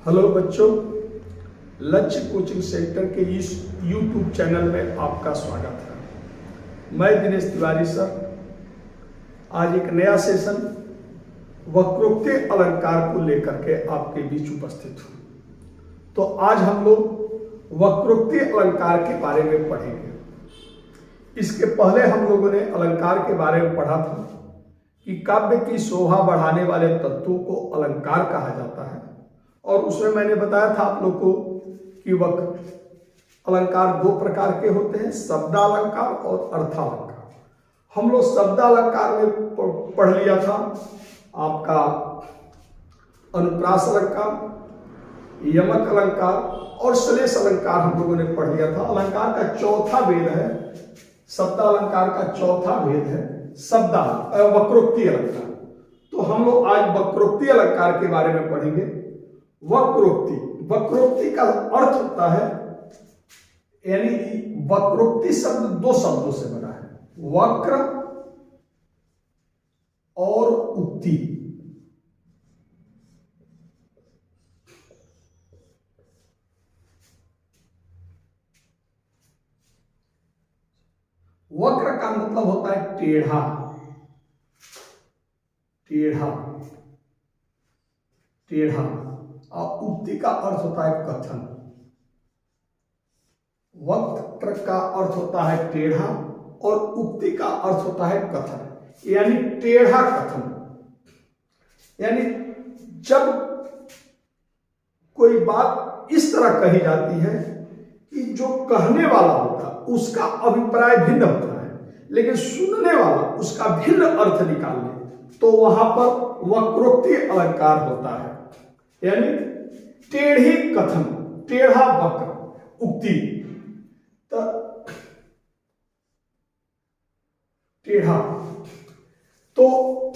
Hello बच्चों, लक्ष्य coaching centre के इस YouTube चैनल में आपका स्वागत है। मैं दिनेश तिवारी सर आज एक नया सेशन वक्रोक्ति अलंकार को लेकर के आपके बीच उपस्थित हूँ। तो आज हम लोग वक्रोक्ति अलंकार के बारे में पढ़ेंगे। इसके पहले हम लोगों ने अलंकार के बारे में पढ़ा था कि काव्य की शोभा बढ़ाने वाले तत्वों को अलंकार कहा जाता है, और उसमें मैंने बताया था आप लोग को कि अलंकार दो प्रकार के होते हैं, शब्दालंकार और अर्थालंकार। हम लोग शब्दालंकार में पढ़ लिया था आपका अनुप्रास अलंकार, यमक अलंकार और श्लेष अलंकार हम लोगों ने पढ़ लिया था। अलंकार का चौथा भेद है, शब्दालंकार का चौथा भेद है वक्रोक्ति अलंकार। तो हम लोग आज वक्रोक्ति अलंकार के बारे में पढ़ेंगे। वक्रोक्ति का अर्थ होता है, यानी वक्रोक्ति शब्द दो शब्दों से बना है, वक्र और उक्ति। वक्र का मतलब होता है टेढ़ा, टेढ़ा, टेढ़ा, और उक्ति का अर्थ होता है कथन। वक्र का अर्थ होता है टेढ़ा और उक्ति का अर्थ होता है कथन, यानी टेढ़ा कथन। यानी जब कोई बात इस तरह कही जाती है कि जो कहने वाला होता है उसका अभिप्राय भिन्न होता है, लेकिन सुनने वाला उसका भिन्न अर्थ निकाल ले, तो वहां पर वक्रोक्ति अलंकार होता है। यानी टेढ़ी कथन, टेढ़ा वक्र, उक्ति। तो टेढ़ा, तो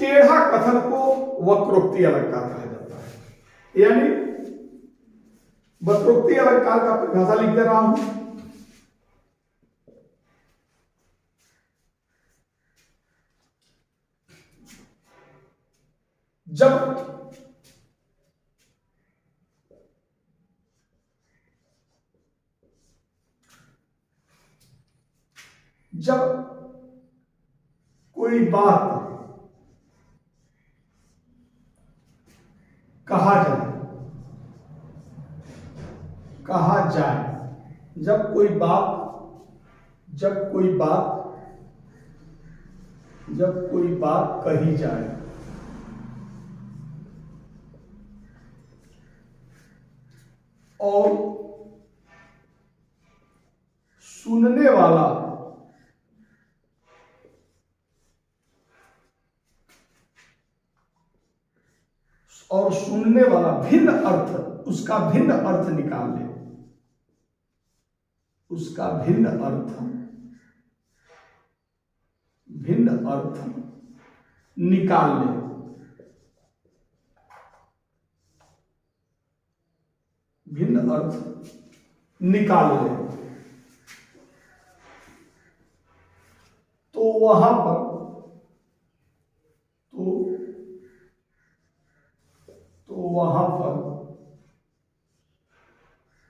टेढ़ा कथन को वक्रोक्ति अलंकार कहा जाता है। यानी वक्रोक्ति अलंकार का परिभाषा लिख दे रहा हूं। जब कोई बात कहा जाए, जब कोई बात कही जाए और सुनने वाला भिन्न अर्थ, उसका भिन्न अर्थ निकाल ले, उसका भिन्न अर्थ निकाल ले, भिन्न अर्थ निकाल ले, तो वहां पर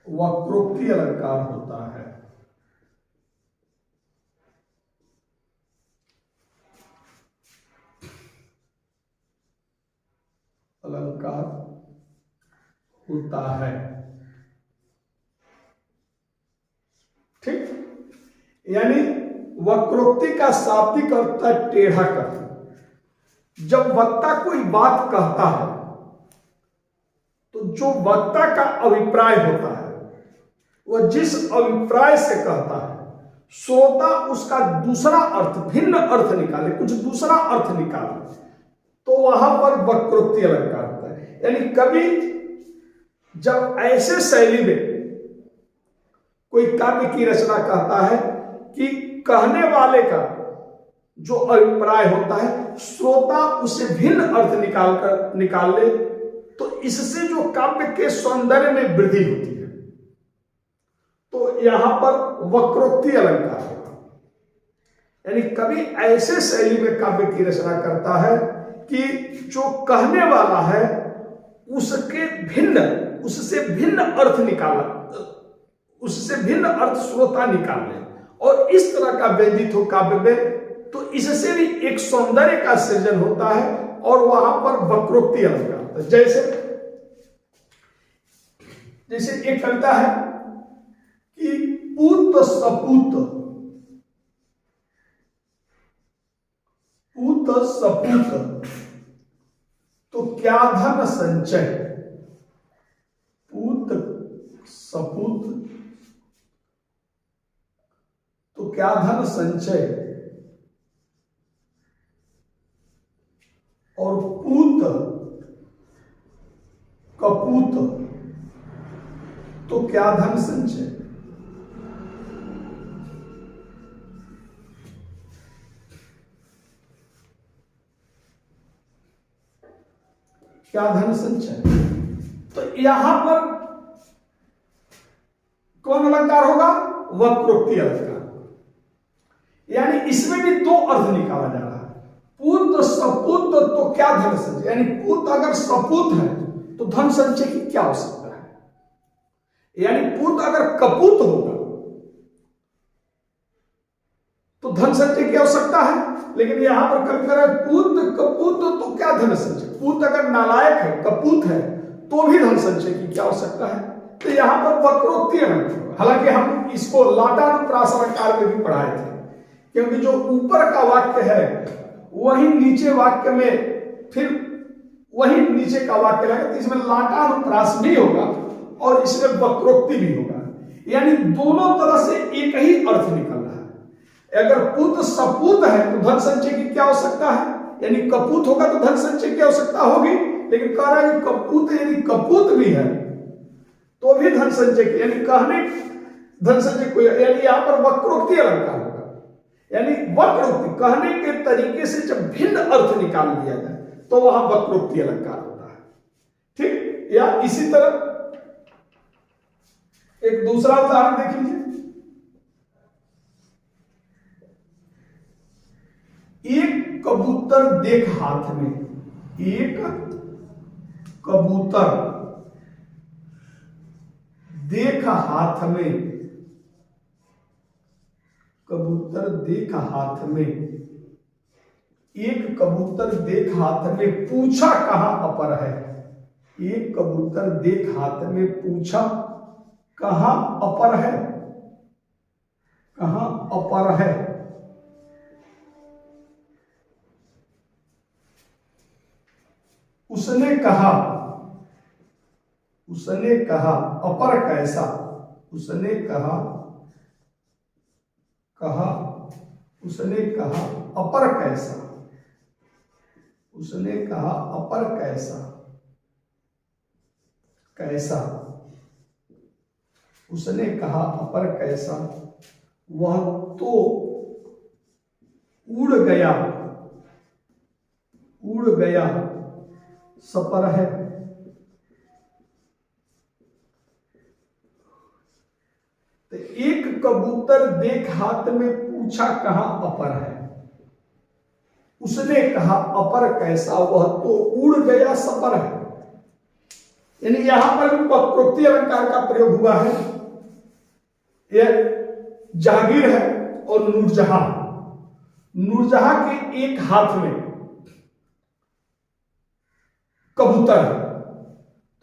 वक्रोक्ति अलंकार होता है। अलंकार होता है, ठीक। यानी वक्रोक्ति का शाब्दिक अर्थ है टेढ़ा कथन। जब वक्ता कोई बात कहता है तो जो वक्ता का अभिप्राय होता है, वह जिस अभिप्राय से कहता है, श्रोता उसका दूसरा अर्थ, भिन्न अर्थ निकाले, कुछ दूसरा अर्थ निकाले, तो वहां पर वक्रोक्ति अलंकार होता है। यानी कभी जब ऐसे शैली में कोई काव्य की रचना कहता है कि कहने वाले का जो अभिप्राय होता है, श्रोता उसे भिन्न अर्थ निकाल ले, तो इससे जो काव्य के सौंदर्य में वृद्धि होती है, तो यहां पर वक्रोक्ति अलंकार होगा। यानी कभी ऐसे शैली में काव्य की रचना करता है कि जो कहने वाला है उसके भिन्न उससे भिन्न अर्थ निकाला, उससे भिन्न अर्थ श्रोता निकाल ले और इस तरह का व्यंजित हो काव्य में, तो इससे भी एक सौंदर्य का सृजन होता है और वहां पर वक्रोक्ति अलंकार। जैसे एक कविता है कि पूत सपूत, पूत सपूत तो क्या धन संचय, पूत सपूत तो क्या धन संचय, और पूत कपूत तो क्या धन संचय। क्या धन संचय, तो यहां पर कौन अलंकार होगा, वक्रोक्ति अलंकार। यानी इसमें भी दो अर्थ निकाला जा रहा है। पूत सपूत तो क्या धन संचय, यानी पूत अगर सपूत है तो धन संचय की क्या आवश्यकता है, यानी पूत अगर कपूत होगा तो धन संचय की आवश्यकता है। लेकिन यहां पर कवि कह रहा है पूत कपूत तो क्या धन संचय, पूत अगर नालायक है, कपूत है, तो भी धन संचय की क्या आवश्यकता है। तो यहां पर वक्रोक्ति अलंकार, हालांकि हम इसको लाटानुप्रास अलंकार में भी पढ़ाए थे, क्योंकि जो ऊपर का वाक्य है वही नीचे वाक्य में फिर वही नीचे का वाक्य लगेगा, तो इसमें लाटानुप्रास भी होगा और इसमें वक्रोक्ति भी होगा, यानी दोनों तरह से एक ही अर्थ निकल रहा है। अगर पूत सपूत है तो धन संचय की क्या आवश्यकता है, यानी कपूत होगा तो धन संचय की आवश्यकता होगी। लेकिन कह रहा है कि कपूत यदि कपूत भी है तो भी धन संचय की, यानी कहने धन संचय को, यानी यहां पर वक्रोक्ति अलंकार होगा, यानी वक्रोक्ति कहने के तरीके से जब भिन्न अर्थ निकाल लिया जाए तो वहां वक्रोक्ति अलंकार होता है। ठीक, या इसी तरह एक दूसरा उदाहरण देख लीजिए। एक कबूतर देख हाथ में, एक कबूतर देख हाथ में, कबूतर देख हाथ में, एक कबूतर देख हाथ में पूछा कहां अपर है, एक कबूतर देख हाथ में पूछा कहां अपर है, कहां अपर है। उसने कहा, उसने कहा अपर कैसा, उसने कहा, कहा, उसने कहा अपर कैसा, उसने कहा अपर कैसा, कैसा, उसने कहा अपर कैसा, वह तो उड़ गया, उड़ गया सपर है। तो एक कबूतर देख हाथ में पूछा कहां अपर है, उसने कहा अपर कैसा, वह तो उड़ गया सपर है। यानी यहां पर वक्रोक्ति अलंकार का प्रयोग हुआ है। यह जहांगीर है और नूरजहां, नूरजहां के एक हाथ में कबूतर है,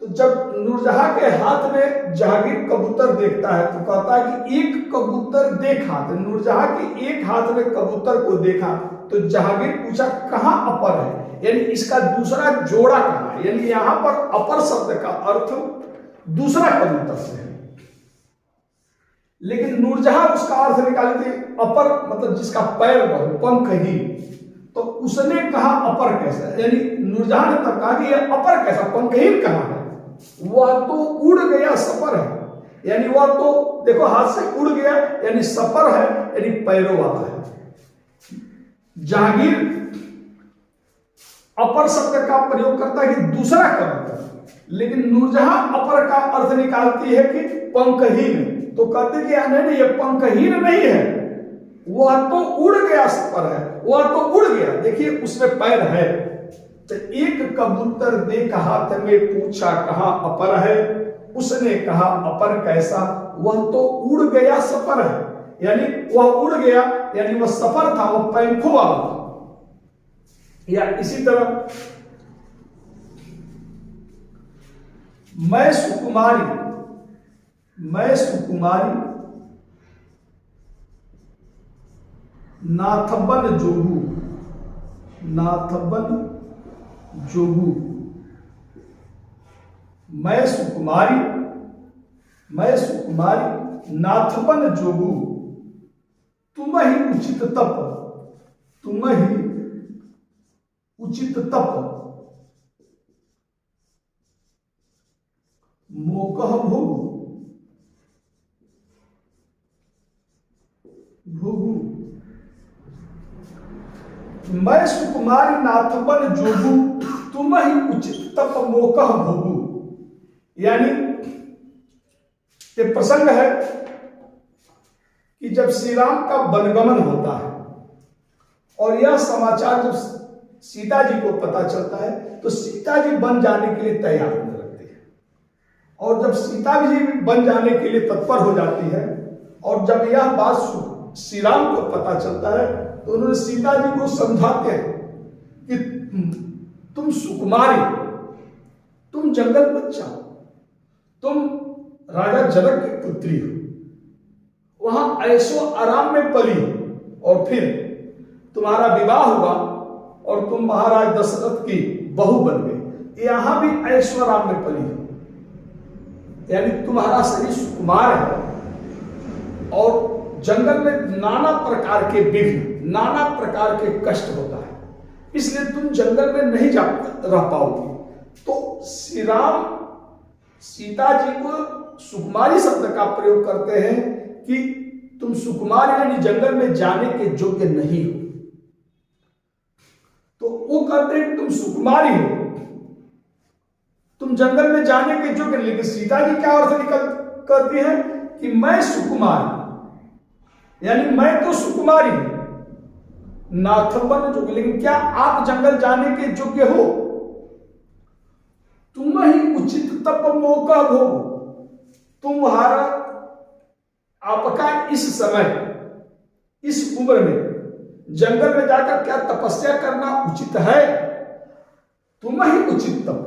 तो जब नूरजहां के हाथ में जहांगीर कबूतर देखता है तो कहता है कि एक कबूतर देखा, तो नूरजहां के एक हाथ में कबूतर को देखा तो जहांगीर पूछा कहां अपर है, यानी इसका दूसरा जोड़ा कहां है। यानी यहां पर अपर शब्द का अर्थ दूसरा कबूतर से है, लेकिन नूरजहां उसका अर्थ निकाली थी अपर, मतलब जिसका पैर पंखहीन। तो उसने कहा अपर कैसा, यानी नूरजहां ने तब कहा कि यह अपर कैसा, पंखहीन कहां है, वह तो उड़ गया सपर है, यानी वह तो देखो हाथ से उड़ गया, यानी सपर है, यानी पैरों वाला है। जहांगीर अपर शब्द का प्रयोग करता है कि दूसरा कबूतर, लेकिन नूरजहां अपर का अर्थ निकालती है कि पंखहीन, तो कहते कि नहीं, यह पंखहीन नहीं है, वह तो उड़ गया सपर है, वह तो उड़ गया, देखिए उसमें पैर है, तो एक कबूतर देख हाथ में पूछा कहाँ अपर है, उसने कहा अपर कैसा, वह तो उड़ गया सफर है। यानी वह उड़ गया, यानी वह सफर था, वह पैंखों वाला था। या इसी तरह मैं सुकुमारी नाथबन जोगू, मैं सुकुमारी नाथबन जोगू, तुम ही उचित तप मोकह भोगू। मैं सुकुमारी नाथबन जोगू, तुम ही उचित तप मोकह भोगू। यानी ये प्रसंग है कि जब श्री राम का वनगमन होता है और यह समाचार जब सीता जी को पता चलता है तो सीता जी वन जाने के लिए तैयार होने लगती है। और जब सीता जी वन जाने के लिए तत्पर हो जाती है और जब यह बात श्री राम को पता चलता है तो उन्होंने सीता जी को समझाते हैं कि तुम सुकुमारी, तुम जंगल मत जाओ, तुम राजा जनक की पुत्री हो, वहां ऐशो आराम में पली और फिर तुम्हारा विवाह हुआ और तुम महाराज दशरथ की बहू बन गई, यहां भी ऐशो आराम में पली हो। यानी तुम्हारा शरीर सुकुमार है और जंगल में नाना प्रकार के विघ्न, नाना प्रकार के कष्ट होता है, इसलिए तुम जंगल में नहीं जा रह पाओगी। तो श्री राम सीता जी को सुकुमारी शब्द का प्रयोग करते हैं कि तुम सुकुमार यानी जंगल में जाने के योग्य नहीं हो। तो वो कहते हैं तुम सुकुमारी हो, तुम जंगल में जाने के योग्य। लेकिन सीता जी क्या अर्थ निकल करती है कि मैं सुकुमार, यानी मैं तो सुकुमारी हूं, नाथबन जोगी, लेकिन क्या आप जंगल जाने के योग्य हो? तुम ही उचित तप मौका भोगो, तुम्हारा आपका इस समय इस उम्र में जंगल में जाकर क्या तपस्या करना उचित है? तुम ही उचित तप,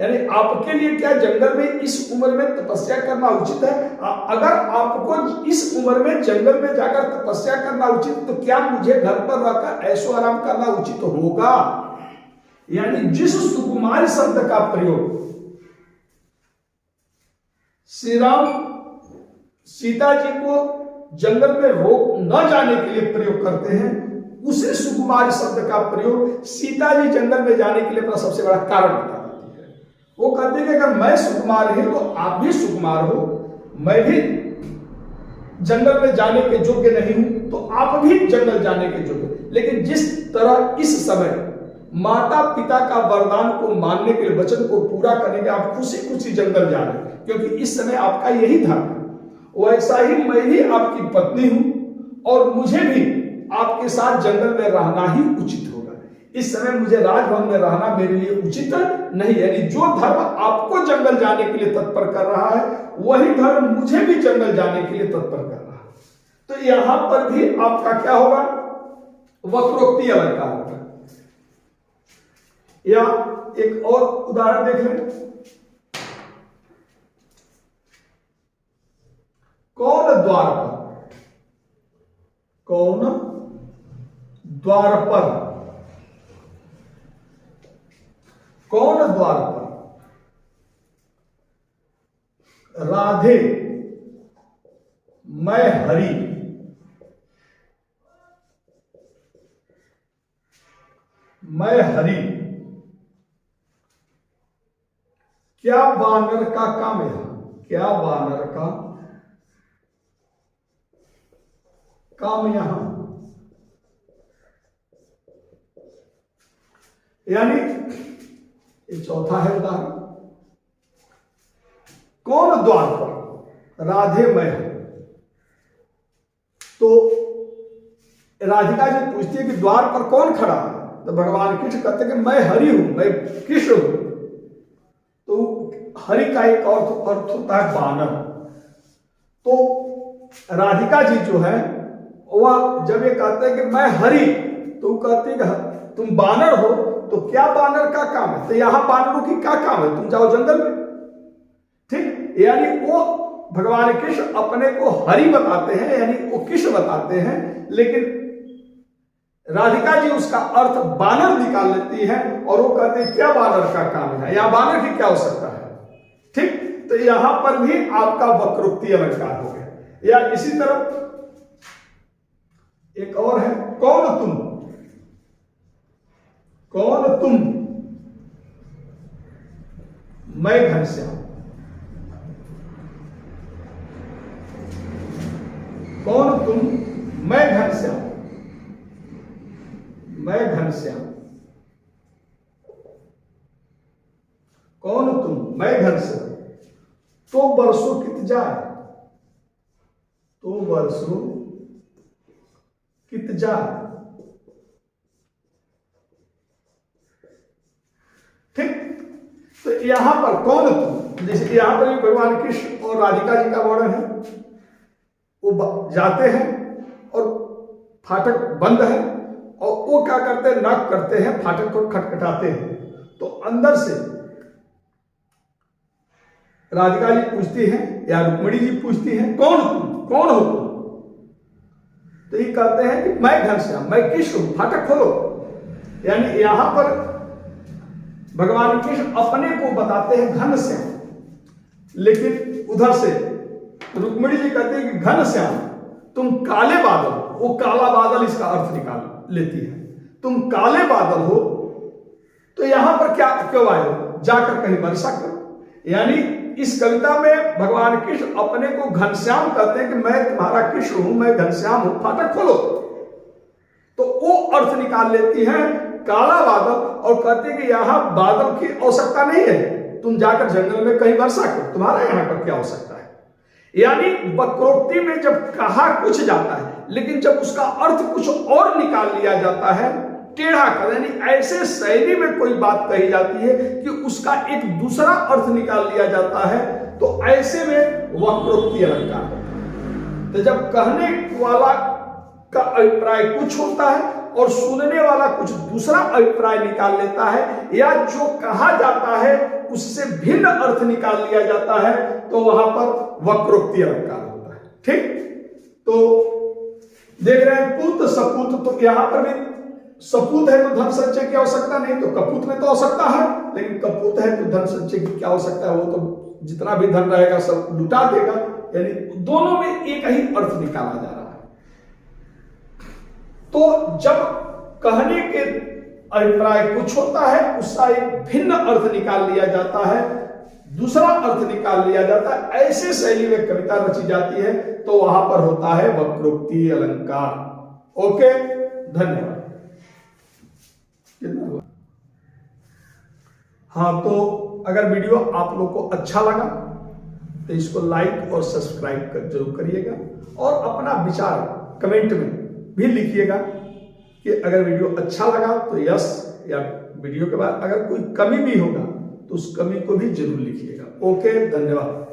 यानी आपके लिए क्या जंगल में इस उम्र में तपस्या करना उचित है? अगर आपको इस उम्र में जंगल में जाकर तपस्या करना उचित, तो क्या मुझे घर पर रहकर ऐशो आराम करना उचित होगा? यानी जिस सुकुमारी शब्द का प्रयोग श्री राम सीता जी को जंगल में रोक न जाने के लिए प्रयोग करते हैं, उसी सुकुमारी शब्द का प्रयोग सीता जी जंगल में जाने के लिए अपना सबसे बड़ा कारण बता देती है। वो कहते हैं कि अगर मैं सुकुमार हूं तो आप भी सुकुमार हो, मैं भी जंगल में जाने के योग्य नहीं हूं तो आप भी जंगल जाने के योग्य। लेकिन जिस तरह इस समय माता पिता का वरदान को मानने के लिए, वचन को पूरा करने के आप खुशी खुशी जंगल जा रहे हैं क्योंकि इस समय आपका यही धर्म है, वैसा ही मैं भी आपकी पत्नी हूं और मुझे भी आपके साथ जंगल में रहना ही उचित होगा। इस समय मुझे राजभवन में रहना मेरे लिए उचित नहीं। यानी जो धर्म आपको जंगल जाने के लिए तत्पर कर रहा है वही धर्म मुझे भी जंगल जाने के लिए तत्पर कर रहा है। तो यहां पर भी आपका क्या होगा? वक्रोक्ति अलंकार होगा। या एक और उदाहरण देख लें। कौन द्वार पर, कौन द्वार पर, कौन द्वार पर, राधे मैं हरि, मैं हरि, क्या वानर का काम है? क्या वानर का काम यहां? यानी ये चौथा है उदाहरण। कौन द्वार पर, राधे मैं हूं। तो राधिका जी पूछती है कि द्वार पर कौन खड़ा है? तो भगवान कृष्ण कहते कि मैं हरि हूं, मैं कृष्ण हूं। तो हरि का एक अर्थ होता है बानर। तो राधिका जी जो है वह जब ये कहते हैं कि मैं हरि, तो कहते हैं तुम बानर हो, तो क्या बानर का काम है? तो यहां बानरों की क्या काम है? तुम जाओ जंगल में। ठीक, यानी वो भगवान कृष्ण अपने को हरि बताते हैं, यानी वो कृष्ण बताते हैं, लेकिन राधिका जी उसका अर्थ बानर निकाल लेती है और वो कहते हैं क्या बानर का काम है, या बानर की क्या आवश्यकता है। ठीक, तो यहां पर भी आपका वक्रोक्ति अलंकार हो गया। या इसी तरह एक और है, कौन तुम, कौन तुम, मैं घनश्याम। कौन तुम, मैं घनश्याम, मैं घनश्याम। कौन तुम, मैं घनश्याम। तो बरसों कित जाए, तो बरसों कित जाए। ठीक, तो यहां पर कौन तुम, जैसे यहां पर भी भगवान कृष्ण और राधिका जी का वर्णन है। वो जाते हैं और फाटक बंद है और वो क्या करते हैं, नॉक करते हैं, फाटक को खटखटाते हैं। तो अंदर से राधिका जी पूछती हैं या रुक्मिणी जी पूछती हैं, कौन तुम, कौन हो तुम? तो ये कहते हैं कि मैं घनश्याम, मैं कृष्ण हूं, फाटक खोलो। यानी यहां पर भगवान कृष्ण अपने को बताते हैं घनश्याम, लेकिन उधर से रुक्मिणी जी कहते हैं कि घनश्याम तुम काले बादल, वो काला बादल इसका अर्थ निकाल लेती है, तुम काले बादल हो। तो यहां पर क्या क्यों आए हो, जाकर कहीं वर्षा करो। यानी इस कविता में भगवान कृष्ण अपने को घनश्याम कहते हैं कि मैं तुम्हारा कृष्ण हूं, मैं घनश्याम हूं, फाटक खोलो। तो वो अर्थ निकाल लेती है काला बादल और कहते हैं कि यहां बादल की आवश्यकता नहीं है, तुम जाकर जंगल में कहीं वर्षा करो, तुम्हारा यहां पर क्या आवश्यकता है। यानी वक्रोक्ति में जब कहा कुछ जाता है, लेकिन जब उसका अर्थ कुछ और निकाल लिया जाता है, टेढ़ा कर, यानी ऐसे शैली में कोई बात कही जाती है कि उसका एक दूसरा अर्थ निकाल लिया जाता है, तो ऐसे में वक्रोक्ति अलंकार होता है। तो जब कहने वाला का अभिप्राय कुछ होता है और सुनने वाला कुछ दूसरा अभिप्राय निकाल लेता है, या जो कहा जाता है उससे भिन्न अर्थ निकाल लिया जाता है, तो वहां पर वक्रोक्ति अलंकार होता है। ठीक, तो देख रहे हैं पुत्र सपूत, तो यहां पर भी सपूत है तो धन संचय की आवश्यकता नहीं, तो कपूत में तो आवश्यकता है, लेकिन कपूत है तो धन संचय की क्या आवश्यकता है, वो तो जितना भी धन रहेगा सब लुटा देगा। यानी दोनों में एक ही अर्थ निकाला जा रहा है। तो जब कहने के अभिप्राय कुछ होता है, उसका एक भिन्न अर्थ निकाल लिया जाता है, दूसरा अर्थ निकाल लिया जाता है, ऐसे शैली में कविता रची जाती है, तो वहां पर होता है वक्रोक्ति अलंकार। ओके, धन्यवाद। हाँ, तो अगर वीडियो आप लोग को अच्छा लगा तो इसको लाइक और सब्सक्राइब जरूर करिएगा, और अपना विचार कमेंट में भी लिखिएगा कि अगर वीडियो अच्छा लगा तो यस, या वीडियो के बाद अगर कोई कमी भी होगा तो उस कमी को भी जरूर लिखिएगा। ओके, धन्यवाद।